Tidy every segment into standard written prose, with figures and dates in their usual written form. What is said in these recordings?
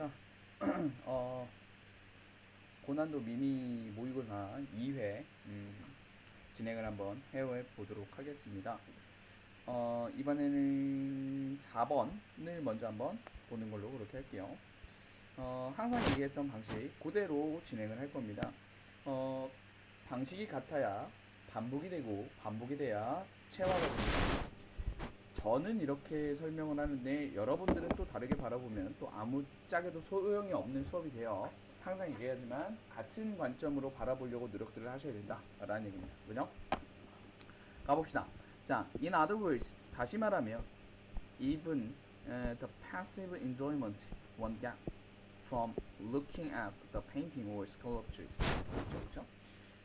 자, 어, 고난도 미니 모의고사 2회 진행을 한번 해보도록 하겠습니다. 이번에는 4번을 먼저 한번 보는 걸로 그렇게 할게요. 항상 얘기했던 방식 그대로 진행을 할 겁니다. 방식이 같아야 반복이 되고 반복이 돼야 체화가 됩니다. 저는 이렇게 설명을 하는데 여러분들은 또 다르게 바라보면 또 아무짝에도 소용이 없는 수업이 돼요. 항상 얘기하지만 같은 관점으로 바라보려고 노력들을 하셔야 된다라는 얘기입니다. 그죠? 가봅시다. 자, in other words, 다시 말하면 even the passive enjoyment one gets from looking at the painting or sculptures. 그렇죠?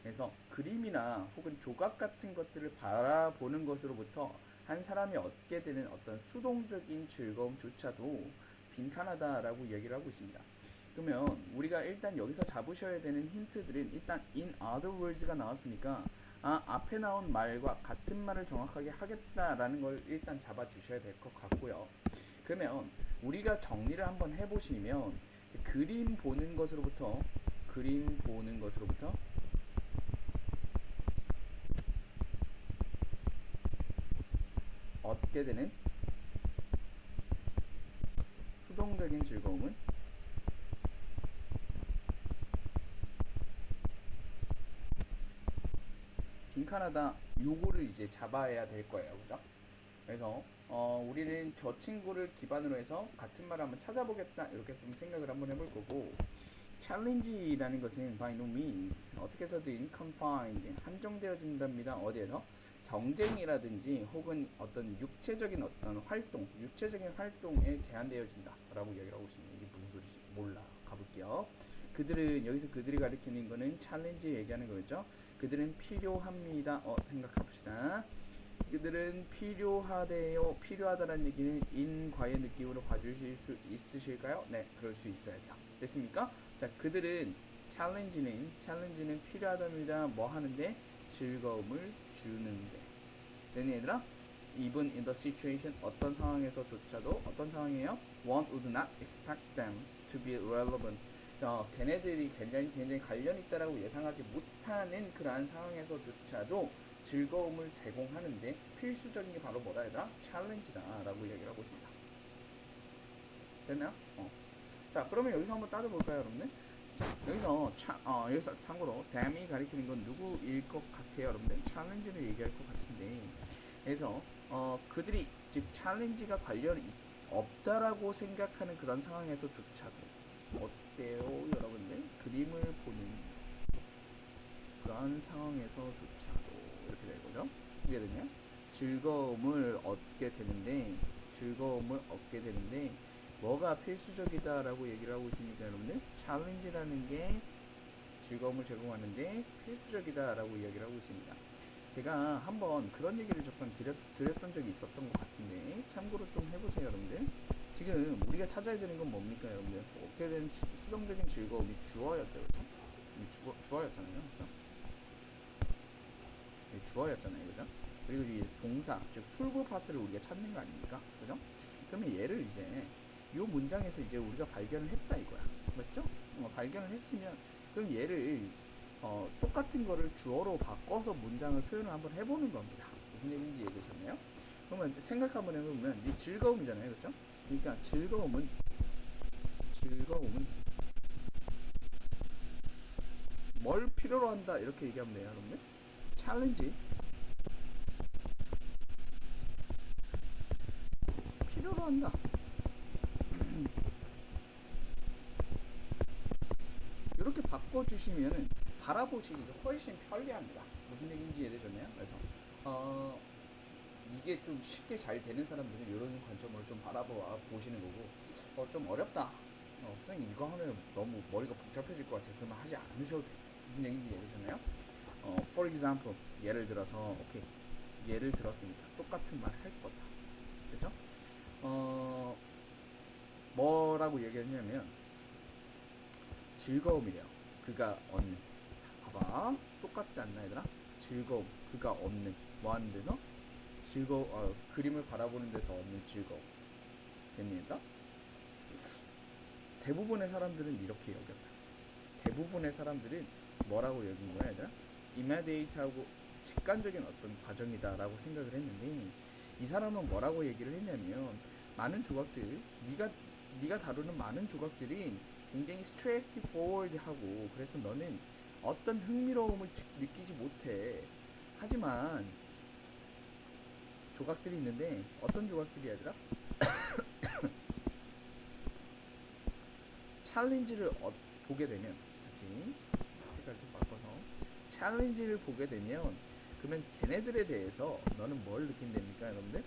그래서 그림이나 혹은 조각 같은 것들을 바라보는 것으로부터 한 사람이 얻게 되는 어떤 수동적인 즐거움조차도 빈칸하다라고 얘기를 하고 있습니다. 그러면 우리가 일단 여기서 잡으셔야 되는 힌트들은 일단 in other words가 나왔으니까 앞에 나온 말과 같은 말을 정확하게 하겠다라는 걸 일단 잡아주셔야 될 것 같고요. 그러면 우리가 정리를 한번 해보시면 그림 보는 것으로부터 얻게 되는 수동적인 즐거움은 빈칸하다 요거를 이제 잡아야 될 거예요. 그죠? 그래서 우리는 저 친구를 기반으로 해서 같은 말을 한번 찾아보겠다 이렇게 좀 생각을 한번 해볼 거고, challenge라는 것은 by no means 어떻게 해서든 confined 한정되어진답니다. 어디에서? 경쟁이라든지 혹은 어떤 육체적인 활동에 제한되어진다라고 얘기를 하고 있습니다. 이게 무슨 소리지? 몰라. 가볼게요. 여기서 그들이 가리키는 거는 챌린지 얘기하는 거겠죠. 그들은 필요합니다. 생각합시다. 그들은 필요하다는 얘기는 인과의 느낌으로 봐주실 수 있으실까요? 네, 그럴 수 있어야 돼요. 됐습니까? 자, 그들은 챌린지는 필요하답니다. 뭐 하는데? 즐거움을 주는데. 됐니 얘들아? Even in the situation, 어떤 상황이에요? One would not expect them to be relevant. 걔네들이 굉장히 관련 있다라고 예상하지 못하는 그러한 상황에서조차도 즐거움을 제공하는데 필수적인 게 바로 뭐다 얘들아? 챌린지다라고 얘기를 하고 있습니다. 됐나요? 자, 그러면 여기서 한번 따져볼까요, 여러분들? 자, 여기서 참고로 dam이 가리키는 건 누구일 것 같아요, 여러분들? 챌린지를 얘기할 것 같은데, 그래서 그들이 즉 챌린지가 관련이 없다라고 생각하는 그런 상황에서조차도 어때요, 여러분들? 그림을 보는 그런 상황에서조차도 이렇게 될 거죠. 이해되냐? 즐거움을 얻게 되는데 뭐가 필수적이다라고 얘기를 하고 있습니까, 여러분들? 챌린지라는 게 즐거움을 제공하는데 필수적이다라고 얘기를 하고 있습니다. 제가 한번 그런 얘기를 잠깐 드렸던 적이 있었던 것 같은데 참고로 좀 해보세요, 여러분들. 지금 우리가 찾아야 되는 건 뭡니까, 여러분들? 얻게 된 수동적인 즐거움이 주어였죠, 그렇죠? 주어였잖아요, 그렇죠? 주어였잖아요, 그죠? 그리고 이 동사, 즉 술구 파트를 우리가 찾는 거 아닙니까, 그죠? 그러면 얘를 이제 이 문장에서 이제 우리가 발견을 했다 이거야, 맞죠? 발견을 했으면 그럼 얘를 똑같은 거를 주어로 바꿔서 문장을 표현을 한번 해보는 겁니다. 무슨 얘기인지 이해되셨나요? 그러면 생각 한번 해보면 이 즐거움이잖아요, 그렇죠? 그러니까 즐거움은 뭘 필요로 한다 이렇게 얘기하면 돼요, 여러분들. 챌린지 필요로 한다. 이렇게 바꿔주시면은 바라보시기가 훨씬 편리합니다. 무슨 얘기인지 이해되셨나요? 그래서 이게 좀 쉽게 잘 되는 사람들은 이런 관점으로 좀 바라보시는 거고, 좀 어렵다. 선생님 이거 하면 너무 머리가 복잡해질 것 같아요. 그러면 하지 않으셔도 돼요. 무슨 얘기인지 이해되셨나요? For example, 예를 들어서, 오케이. 예를 들었습니다. 똑같은 말 할 거다. 그죠? 뭐라고 얘기했냐면, 즐거움이래요. 그가 얻는. 자, 봐봐. 똑같지 않나, 얘들아? 즐거움. 그가 얻는. 뭐 하는 데서? 그림을 바라보는 데서 얻는 즐거움. 됐니, 얘들아? 대부분의 사람들은 이렇게 여겼다. 대부분의 사람들은 뭐라고 여긴 거야, 얘들아? 이미디에이트하고 직관적인 어떤 과정이다라고 생각을 했는데, 이 사람은 뭐라고 얘기를 했냐면, 많은 조각들, 네가 다루는 많은 조각들이 굉장히 straightforward하고, 그래서 너는 어떤 흥미로움을 느끼지 못해. 하지만 조각들이 있는데, 어떤 조각들이 얘들아? 챌린지를 보게 되면, 다시 색깔 좀 바꿔서 챌린지를 보게 되면, 그러면 걔네들에 대해서 너는 뭘 느낀답니까, 여러분들?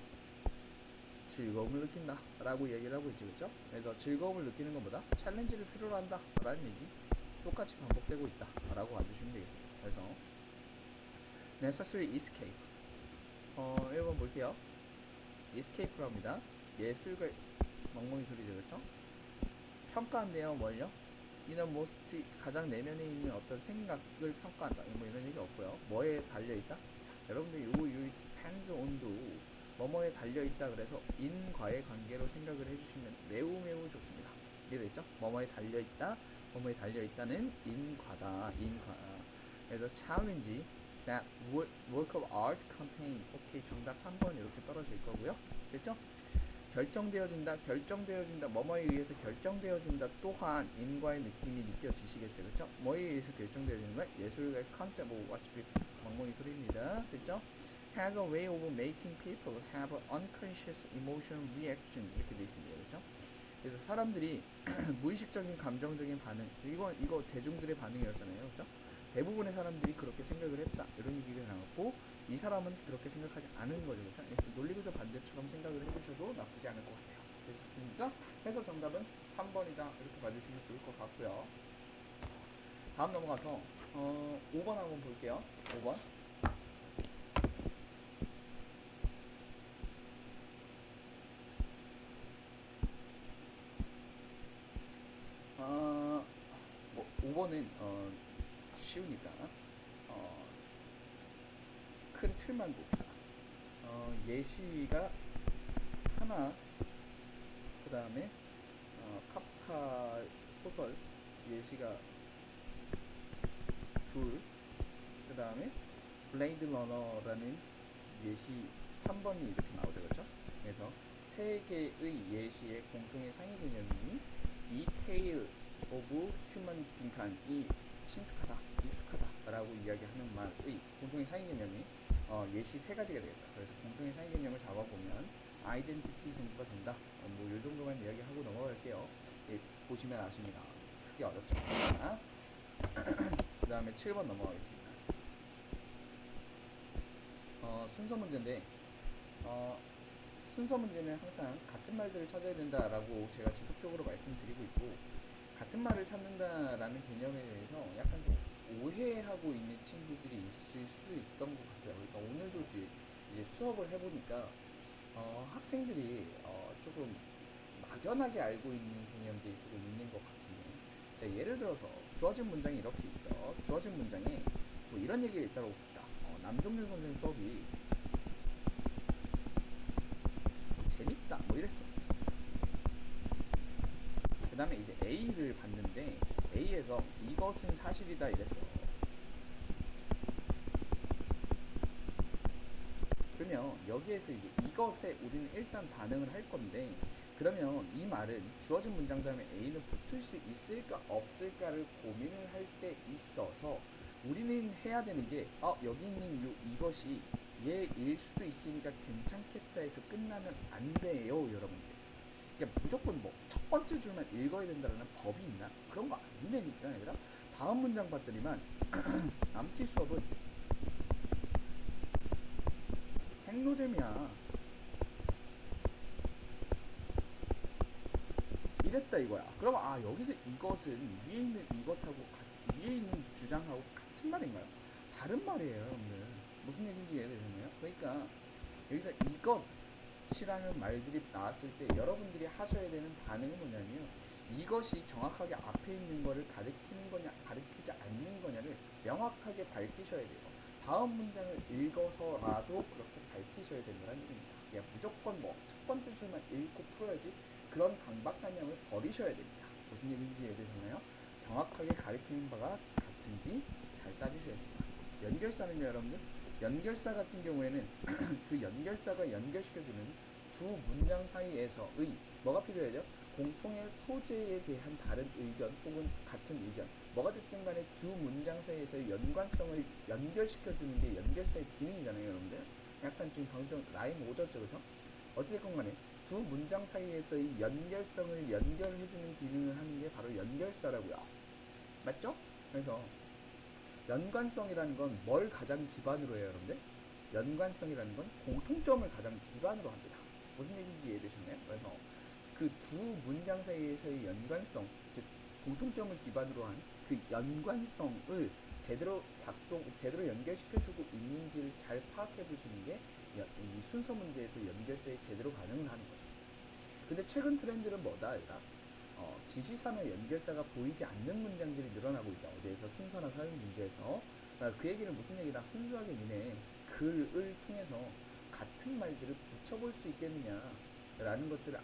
즐거움을 느낀다 라고 얘기를 하고 있지, 그렇죠? 그래서 즐거움을 느끼는 것보다 챌린지를 필요로 한다 라는 얘기 똑같이 반복되고 있다 라고 봐주시면 되겠습니다. 그래서 necessary escape 1번 볼게요. escape로 합니다. 예술가 멍멍이 소리죠, 그렇죠? 평가한대요. 뭘요? innermost 가장 내면에 있는 어떤 생각을 평가한다. 뭐 이런 얘기 없고요. 뭐에 달려있다? 여러분들 요 depends on도 뭐뭐에 달려있다. 그래서 in과의 관계로 생각을 해주시면 매우 좋습니다. 이해됐죠? 뭐뭐에 달려있다. 뭐뭐에 달려있다는 in과다. 그래서 challenge that work of art contain. 오케이, 정답 3번 이렇게 떨어질 거고요. 됐죠? 결정되어진다, 뭐뭐에 의해서 결정되어진다 또한 인과의 느낌이 느껴지시겠죠, 그렇죠? 뭐에 의해서 결정되어지는 거야? 예술가의 컨셉 오브 왓츠비 멍멍이 소리입니다, 됐죠? has a way of making people have an unconscious emotional reaction 이렇게 돼 있습니다, 그렇죠? 그래서 사람들이 무의식적인 감정적인 반응, 이거 대중들의 반응이었잖아요, 그렇죠? 대부분의 사람들이 그렇게 생각을 했다 이런 얘기가 나왔고, 이 사람은 그렇게 생각하지 않은 거죠, 그렇죠? 논리구조 반대처럼 생각을 해주셔도 나쁘지 않을 것 같아요. 되셨습니까? 해서 정답은 3번이다 이렇게 봐주시면 좋을 것 같고요. 다음 넘어가서 5번 한번 볼게요. 5번. 뭐 5번은 쉬우니까 큰 틀만 봅시다. 예시가 하나, 그 다음에 카프카 소설 예시가 둘, 그 다음에 블레이드 러너라는 예시 3번이 이렇게 나오죠, 그렇죠? 그래서 세 개의 예시의 공통의 상위 개념이 이 테일 오브 휴먼 빈칸이 친숙하다, 익숙하다라고 이야기하는 말의 공통의 상위 개념이 예시 세 가지가 되겠다. 그래서 공통의 상위 개념을 잡아보면 아이덴티티 정도가 된다. 뭐 요 정도만 이야기하고 넘어갈게요. 예, 보시면 아십니다. 크게 어렵지 않습니다. 그 다음에 7번 넘어가겠습니다. 순서 문제인데 순서 문제는 항상 같은 말들을 찾아야 된다라고 제가 지속적으로 말씀드리고 있고, 같은 말을 찾는다라는 개념에 대해서 약간 좀 오해하고 있는 친구들이 있을 수 있던 것 같아요. 그러니까 오늘도 이제 수업을 해보니까 학생들이 조금 막연하게 알고 있는 개념들이 조금 있는 것 같은데, 예를 들어서 주어진 문장이 이렇게 있어. 주어진 문장에 뭐 이런 얘기가 있다고 봅시다. 남종윤 선생 수업이 재밌다 뭐 이랬어. 그 다음에 이제 A를 봤는데 A에서 이것은 사실이다 이랬어. 그러면 여기에서 이제 이것에 우리는 일단 반응을 할 건데, 그러면 이 말은 주어진 문장 다음에 A는 붙을 수 있을까 없을까를 고민을 할 때 있어서 우리는 해야 되는 게 여기 있는 이것이 얘일 수도 있으니까 괜찮겠다 해서 끝나면 안 돼요, 여러분들. 그러니까 무조건 뭐 첫 번째 줄만 읽어야 된다는 법이 있나? 그런 거 아니라니까, 얘들아. 다음 문장 봤더니만 암티 수업은 핵노잼이야. 이랬다 이거야. 그럼 여기서 이것은 위에 있는 이것하고 위에 있는 주장하고 같은 말인가요? 다른 말이에요, 여러분들. 무슨 얘기인지 이해되셨나요? 그러니까 여기서 이것이라는 말들이 나왔을 때 여러분들이 하셔야 되는 반응은 뭐냐면, 이것이 정확하게 앞에 있는 거를 가리키는 거냐 가리키지 않는 거냐를 명확하게 밝히셔야 돼요. 다음 문장을 읽어서라도 그렇게 밝히셔야 된다는 얘기입니다. 그냥 무조건 뭐 첫 번째 줄만 읽고 풀어야지, 그런 강박관념을 버리셔야 됩니다. 무슨 얘기인지 이해되셨나요? 정확하게 가리키는 바가 같은지 잘 따지셔야 됩니다. 연결사는요, 여러분들, 연결사 같은 경우에는 그 연결사가 연결시켜주는 두 문장 사이에서의 뭐가 필요하죠? 공통의 소재에 대한 다른 의견 혹은 같은 의견, 뭐가 됐든 간에 두 문장 사이에서의 연관성을 연결시켜주는 게 연결사의 기능이잖아요, 여러분들. 약간 지금 방금 라임 오졌죠, 그죠? 어찌됐건 간에 두 문장 사이에서의 연결성을 연결해주는 기능을 하는 게 바로 연결사라고요. 맞죠? 그래서 연관성이라는 건 뭘 가장 기반으로 해요, 여러분들? 연관성이라는 건 공통점을 가장 기반으로 합니다. 무슨 얘기인지 이해되셨나요? 그래서 그 두 문장 사이에서의 연관성, 즉 공통점을 기반으로 한 그 연관성을 제대로 연결시켜주고 있는지를 잘 파악해 보시는 게 이 순서 문제에서 연결성이 제대로 반응을 하는 거죠. 근데 최근 트렌드는 뭐다, 얘들아? 지시사나 연결사가 보이지 않는 문장들이 늘어나고 있다. 어디에서 순서나 사용 문제에서. 그 얘기는 무슨 얘기다? 순수하게 니네 글을 통해서 같은 말들을 붙여볼 수 있겠느냐라는 것들을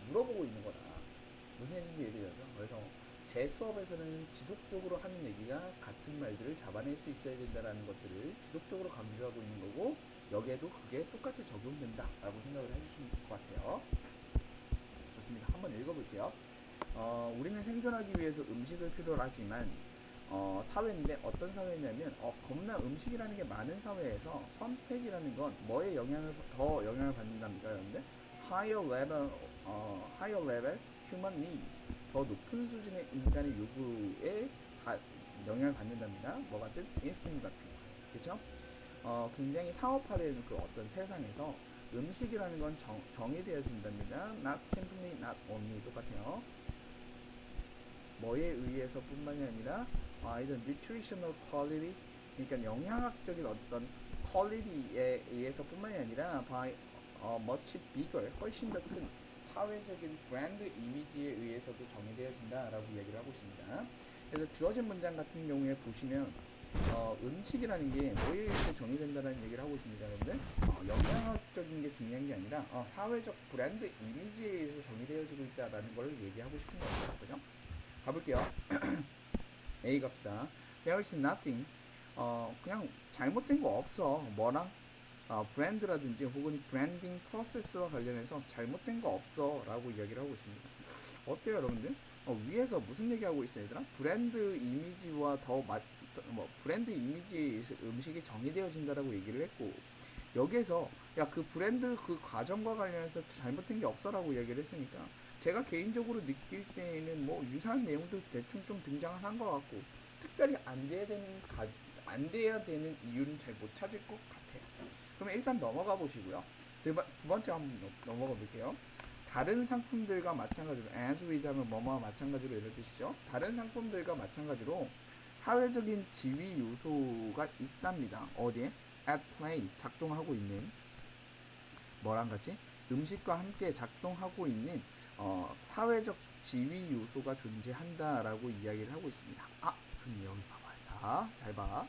물어보고 있는 거다. 무슨 얘기인지 이해되죠? 그래서 제 수업에서는 지속적으로 하는 얘기가 같은 말들을 잡아낼 수 있어야 된다는 것들을 지속적으로 강조하고 있는 거고, 여기에도 그게 똑같이 적용된다라고 생각을 해주시면 될 것 같아요. 좋습니다. 한번 읽어볼게요. 우리는 생존하기 위해서 음식을 필요로 하지만 사회인데 어떤 사회냐면 겁나 음식이라는 게 많은 사회에서 선택이라는 건 뭐에 더 영향을 받는답니까, 여러분들? higher level human needs, 더 높은 수준의 인간의 요구에 영향을 받는답니다. 뭐 같은 인스팅 같은 거, 그렇죠? 굉장히 상업화된 그 어떤 세상에서 음식이라는 건 정의되어진답니다. Not simply, not only 똑같아요. 뭐에 의해서 뿐만이 아니라 이런 nutritional quality, 그러니까 영양학적인 어떤 quality에 의해서 뿐만이 아니라 by much bigger, 훨씬 더 큰 사회적인 브랜드 이미지에 의해서도 정의되어진다라고 이야기를 하고 있습니다. 그래서 주어진 문장 같은 경우에 보시면 음식이라는 게 뭐에 의해서 정의된다는 얘기를 하고 있습니다, 여러분들. 영양학적인 게 중요한 게 아니라 사회적 브랜드 이미지에 의해서 정의되어지고 있다라는 걸 얘기하고 싶은 거죠, 그죠? 가볼게요. A 갑시다. There is nothing. 그냥 잘못된 거 없어. 뭐랑? 브랜드라든지 혹은 브랜딩 프로세스와 관련해서 잘못된 거 없어 라고 이야기를 하고 있습니다. 어때요, 여러분들? 위에서 무슨 얘기하고 있어요, 얘들아? 브랜드 이미지와 브랜드 이미지에 의해서 음식이 정의되어진다라고 얘기를 했고, 여기에서 그 브랜드 그 과정과 관련해서 잘못된 게 없어라고 이야기를 했으니까 제가 개인적으로 느낄 때에는 뭐 유사한 내용도 대충 좀 등장한 것 같고, 특별히 안 돼야 되는 이유는 잘 못 찾을 것 같아요. 그러면 일단 넘어가 보시고요. 두 번째 한번 넘어가 볼게요. 다른 상품들과 마찬가지로 as with 하면 뭐뭐와 마찬가지로 이런 뜻이죠. 다른 상품들과 마찬가지로 사회적인 지위 요소가 있답니다. 어디에? at play, 작동하고 있는, 뭐랑 같이? 음식과 함께 작동하고 있는 사회적 지위 요소가 존재한다라고 이야기를 하고 있습니다. 그럼 여기 봐봐요. 잘 봐.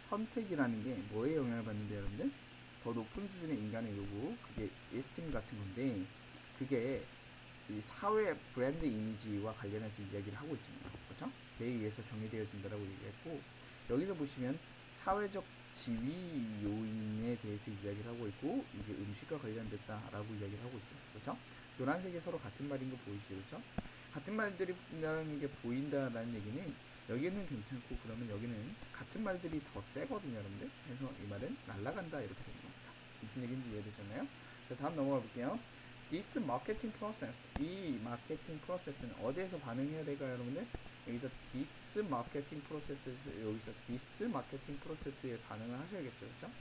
선택이라는 게 뭐에 영향을 받는데, 여러분들? 더 높은 수준의 인간의 요구, 그게 에스팀 같은 건데, 그게 이 사회 브랜드 이미지와 관련해서 이야기를 하고 있잖아요. 그렇죠? 그에 의해서 정의되어진다라고 얘기했고, 여기서 보시면 사회적 지위 요인에 대해서 이야기를 하고 있고, 이게 음식과 관련됐다라고 이야기를 하고 있어요. 그렇죠? 노란색이 서로 같은 말인 거 보이시죠? 그렇죠? 같은 말들이라는 게 보인다라는 얘기는 여기는 괜찮고, 그러면 여기는 같은 말들이 더 세거든요, 여러분들. 그래서 이 말은 날아간다 이렇게 되는 겁니다. 무슨 얘기인지 이해되셨나요? 자, 다음 넘어가 볼게요. This marketing process, 이 마케팅 프로세스는 어디에서 반응해야 될까요, 여러분들? 여기서 this marketing process에 반응을 하셔야겠죠, 그렇죠?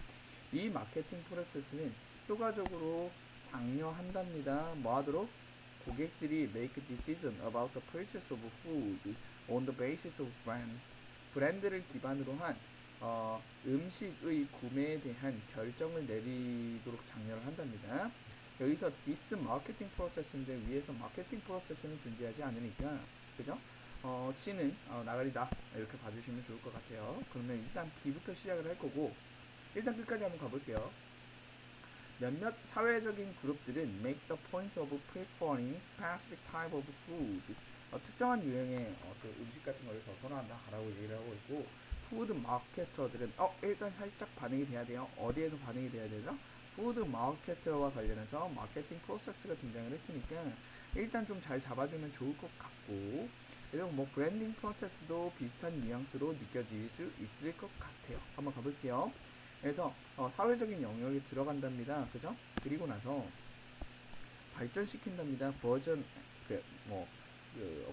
이 마케팅 프로세스는 효과적으로 장려한답니다. 뭐하도록? 고객들이 make decision about the purchase of food on the basis of brand. 브랜드를 기반으로 한 음식의 구매에 대한 결정을 내리도록 장려를 한답니다. 여기서 this marketing process인데 위에서 마케팅 프로세스는 존재하지 않으니까, 그죠? C는 나가리다 이렇게 봐주시면 좋을 것 같아요. 그러면 일단 B부터 시작을 할 거고, 일단 끝까지 한번 가볼게요. 몇몇 사회적인 그룹들은 make the point of preferring specific type of food. 특정한 유형의 그 음식 같은 걸 더 선호한다라고 얘기를 하고 있고, 푸드 마케터들은 일단 살짝 반응이 돼야 돼요. 어디에서 반응이 돼야 되죠? 푸드 마케터와 관련해서 마케팅 프로세스가 등장을 했으니까 일단 좀 잘 잡아주면 좋을 것 같고, 그리고 뭐 브랜딩 프로세스도 비슷한 뉘앙스로 느껴질 수 있을 것 같아요. 한번 가볼게요. 그래서 사회적인 영역에 들어간답니다. 그죠? 그리고 나서 발전시킨답니다.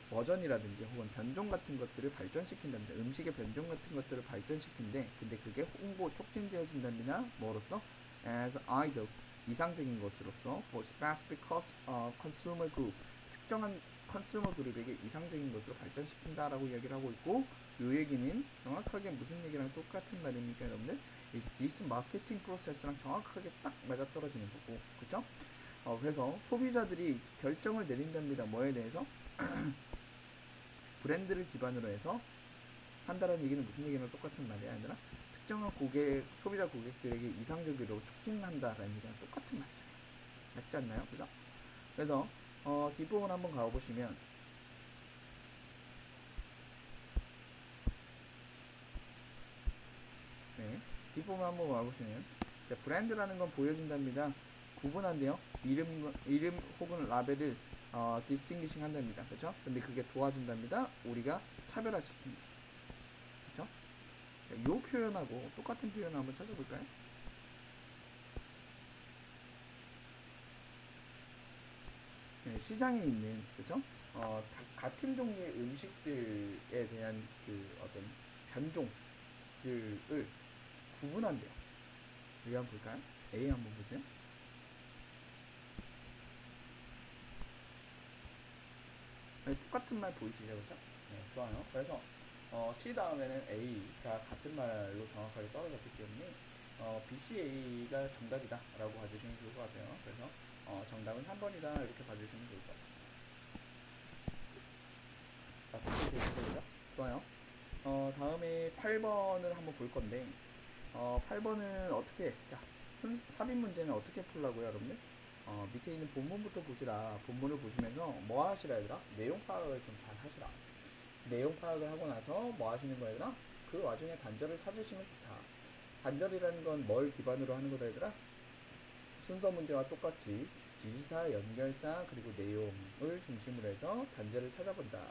버전이라든지 혹은 변종 같은 것들을 발전시킨답니다. 음식의 변종 같은 것들을 발전시킨데, 근데 그게 홍보 촉진되어진답니다. 뭐로써? As idol, 이상적인 것으로서 for specific consumer group, 특정한 컨슈머 그룹에게 이상적인 것으로 발전시킨다라고 이야기를 하고 있고, 이 얘기는 정확하게 무슨 얘기랑 똑같은 말입니까, 여러분들? is this marketing process랑 정확하게 딱 맞아떨어지는 거고, 그죠? 그래서 소비자들이 결정을 내린답니다. 뭐에 대해서? 브랜드를 기반으로 해서 한다라는 얘기는 무슨 얘기랑 똑같은 말이야, 얘들아? 특정한 소비자 고객들에게 이상적으로 촉진한다라는 얘기랑 똑같은 말이잖아요. 맞지 않나요? 그죠? 그래서 뒷부분 한번 가보시면, 네, 뒷부분 한번 가보시면, 자, 브랜드라는 건 보여준답니다. 구분한대요. 이름 혹은 라벨을 디스팅기싱 한답니다. 그렇죠? 근데 그게 도와준답니다. 우리가 차별화시킨다. 그렇죠? 자, 요 표현하고 똑같은 표현을 한번 찾아볼까요? 네, 시장에 있는, 그렇죠? 같은 종류의 음식들에 대한 그 어떤 변종들을 구분한대요. 여기 한번 볼까요? A 한번 보세요. 네, 똑같은 말 보이시죠, 그렇죠? 네, 좋아요. 그래서 C 다음에는 A가 같은 말로 정확하게 떨어졌기 때문에 BCA가 정답이다라고 봐주시면 좋을 것 같아요. 그래서 정답은 3번이다 이렇게 봐주시면 좋을 것 같습니다. 자, 되시죠? 좋아요. 다음에 8번을 한번 볼 건데, 8번은 어떻게, 자, 삽입 문제는 어떻게 풀라고요, 여러분들? 밑에 있는 본문부터 보시라. 본문을 보시면서 뭐 하시라, 얘들아? 내용 파악을 좀 잘 하시라. 내용 파악을 하고 나서 뭐 하시는 거야, 얘들아? 그 와중에 단절을 찾으시면 좋다. 단절이라는 건 뭘 기반으로 하는 거다, 얘들아? 순서 문제와 똑같이 지시사, 연결사, 그리고 내용을 중심으로 해서 단절을 찾아본다.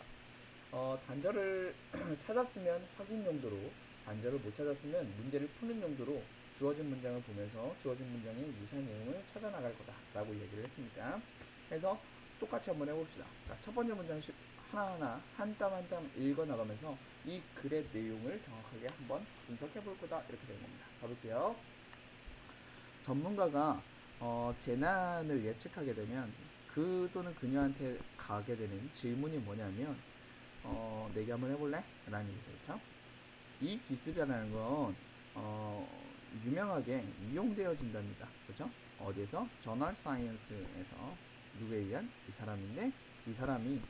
단절을 찾았으면 확인 용도로, 단절을 못 찾았으면 문제를 푸는 용도로 주어진 문장을 보면서 주어진 문장의 유사한 내용을 찾아 나갈 거다라고 얘기를 했습니다. 그래서 똑같이 한번 해봅시다. 자, 첫 번째 문장 하나하나 한 땀 한 땀 읽어 나가면서 이 글의 내용을 정확하게 한번 분석해 볼 거다 이렇게 된 겁니다. 가볼게요. 전문가가 재난을 예측하게 되면 그 또는 그녀한테 가게 되는 질문이 뭐냐면 내기 한번 해볼래? 라는 얘기죠. 그렇죠? 이 기술이라는 건 유명하게 이용되어진답니다. 그렇죠? 어디에서? 저널 사이언스에서. 누구에 의한? 이 사람인데 이 사람이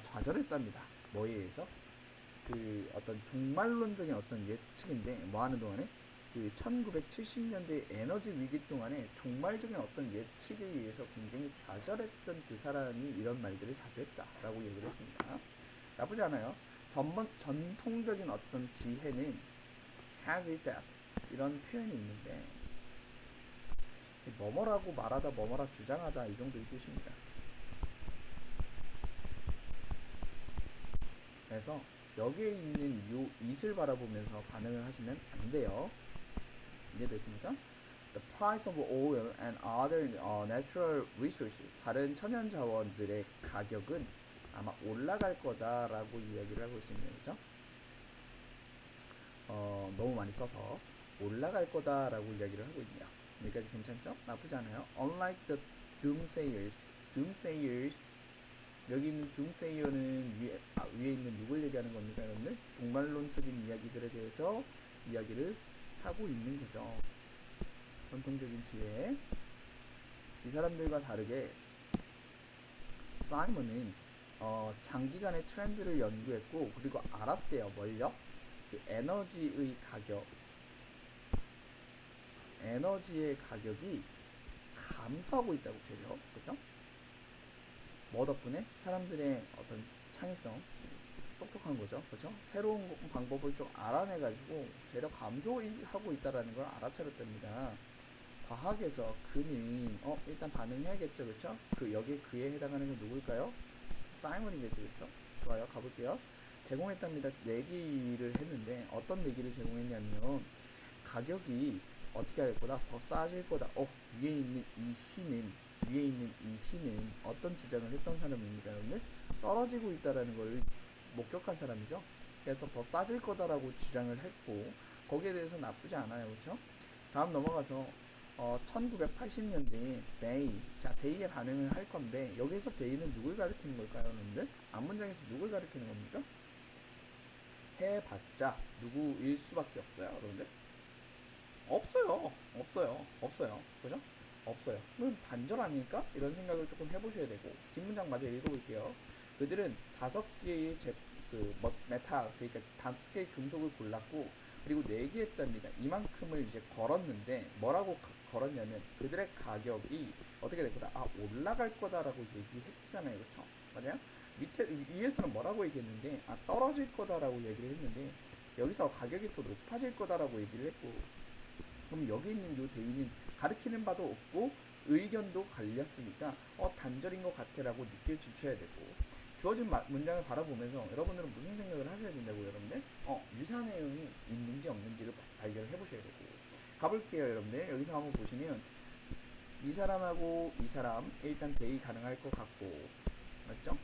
좌절했답니다. 뭐에 의해서? 그 어떤 종말론적인 어떤 예측인데 뭐 하는 동안에 그 1970년대 에너지 위기 동안에 종말적인 어떤 예측에 의해서 굉장히 좌절했던 그 사람이 이런 말들을 자주 했다라고 얘기를 했습니다. 나쁘지 않아요. 전통적인 어떤 지혜는 has it that 이런 표현이 있는데 뭐뭐라고 말하다 뭐뭐라 주장하다 이 정도의 뜻입니다. 그래서 여기에 있는 요 it을 바라보면서 반응을 하시면 안 돼요. 이해됐습니까? The price of oil and other natural resources, 다른 천연 자원들의 가격은 아마 올라갈 거다라고 이야기를 하고 있습니다. 그죠? 너무 많이 써서 올라갈 거다라고 이야기를 하고 있네요. 여기까지 괜찮죠? 나쁘지 않아요. Unlike the doomsayers, 여기 있는 doomsayer는 위에 있는 누굴 얘기하는 겁니까, 여러분들? 종말론적인 이야기들에 대해서 이야기를 하고 있는 거죠. 전통적인 지혜. 이 사람들과 다르게 사이먼은 장기간의 트렌드를 연구했고 그리고 알았대요. 뭘요? 그 에너지의 가격이 감소하고 있다고 되려. 그죠? 뭐 덕분에? 사람들의 어떤 창의성, 똑똑한 거죠. 그죠? 새로운 방법을 좀 알아내가지고 되려 감소하고 있다라는 걸 알아차렸답니다. 과학에서 그는 일단 반응해야겠죠. 그쵸? 여기 그에 해당하는 건 누굴까요? 사이먼이겠죠. 그쵸? 좋아요. 가볼게요. 제공했답니다. 내기를 했는데 어떤 내기를 제공했냐면 가격이 어떻게 될 거다? 더 싸질 거다. 위에 있는 이 희는 어떤 주장을 했던 사람입니까, 여러분들? 떨어지고 있다라는 걸 목격한 사람이죠. 그래서 더 싸질 거다라고 주장을 했고 거기에 대해서 나쁘지 않아요, 그렇죠? 다음 넘어가서 1980년대에 데이의 반응을 할 건데 여기서 데이는 누굴 가리키는 걸까요, 여러분들? 앞문장에서 누굴 가리키는 겁니까? 해봤자 누구일 수밖에 없어요, 여러분들. 없어요. 그죠? 없어요. 그럼 단절 아닐까? 이런 생각을 조금 해보셔야 되고 뒷문장 마저 읽어볼게요. 그들은 5개의 메탈, 그러니까 5개의 금속을 골랐고 그리고 내기했답니다. 이만큼을 이제 걸었는데 뭐라고 걸었냐면 그들의 가격이 어떻게 될 거다? 올라갈 거다라고 얘기했잖아요. 그렇죠? 맞아요? 위에서는 뭐라고 얘기했는데 떨어질 거다라고 얘기를 했는데 여기서 가격이 더 높아질 거다라고 얘기를 했고 그럼 여기 있는 요 대인은 가르치는 바도 없고 의견도 갈렸으니까 단절인 것 같아라고 느껴주셔야 되고 주어진 문장을 바라보면서 여러분들은 무슨 생각을 하셔야 된다고 여러분들? 유사한 내용이 있는지 없는지를 발견을 해보셔야 되고 가볼게요 여러분들. 여기서 한번 보시면 이 사람하고 이 사람 일단 대의 가능할 것 같고 맞죠?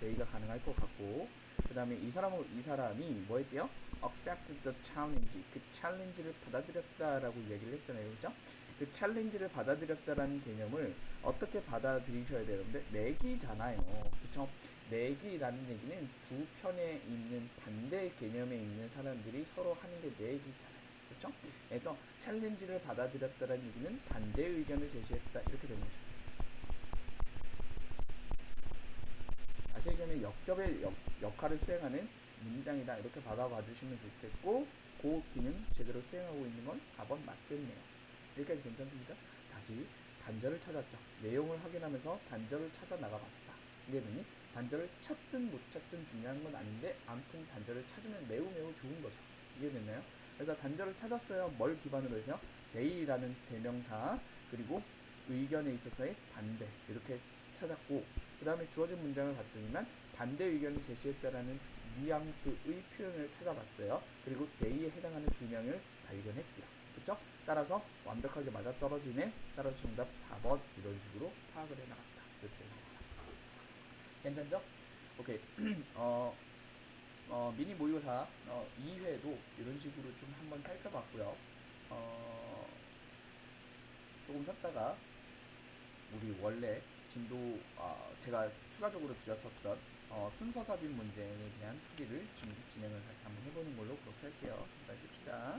대의가 가능할 것 같고 그 다음에 이 사람하고 이 사람이 뭐 했대요? accept the challenge 그 챌린지를 받아들였다라고 얘기를 했잖아요. 그죠? 그 챌린지를 받아들였다라는 개념을 어떻게 받아들이셔야 되는데 내기잖아요. 그쵸? 내기라는 얘기는 두 편에 있는 반대 개념에 있는 사람들이 서로 하는 게 내기잖아요. 그쵸? 그래서 챌린지를 받아들였다라는 얘기는 반대 의견을 제시했다 이렇게 되는 거죠. 다시 얘기하면 역접의 역할을 수행하는 문장이다 이렇게 받아봐 주시면 좋겠고 그 기능 제대로 수행하고 있는 건 4번 맞겠네요. 여기까지 괜찮습니까? 다시 단절을 찾았죠. 내용을 확인하면서 단절을 찾아 나가봤다. 이게는 단절을 찾든 못 찾든 중요한 건 아닌데 아무튼 단절을 찾으면 매우 매우 좋은 거죠. 이해됐나요? 그래서 단절을 찾았어요. 뭘 기반으로 해서 they라는 대명사 그리고 의견에 있어서의 반대 이렇게 찾았고 그 다음에 주어진 문장을 봤더니만 반대 의견을 제시했다라는 뉘앙스의 표현을 찾아봤어요. 그리고 they에 해당하는 두 명을 발견했고요. 그렇죠? 따라서 완벽하게 맞아떨어지네. 따라서 정답 4번 이런 식으로 파악을 해나갔다. 이렇게 되는 겁니다. 괜찮죠? 오케이. 미니 모의고사 2회도 이런 식으로 좀 한번 살펴봤고요. 조금 쉬었다가 우리 원래 진도 제가 추가적으로 드렸었던 순서 삽입 문제에 대한 풀이를 진행을 같이 한번 해보는 걸로 그렇게 할게요. 기다리십시다.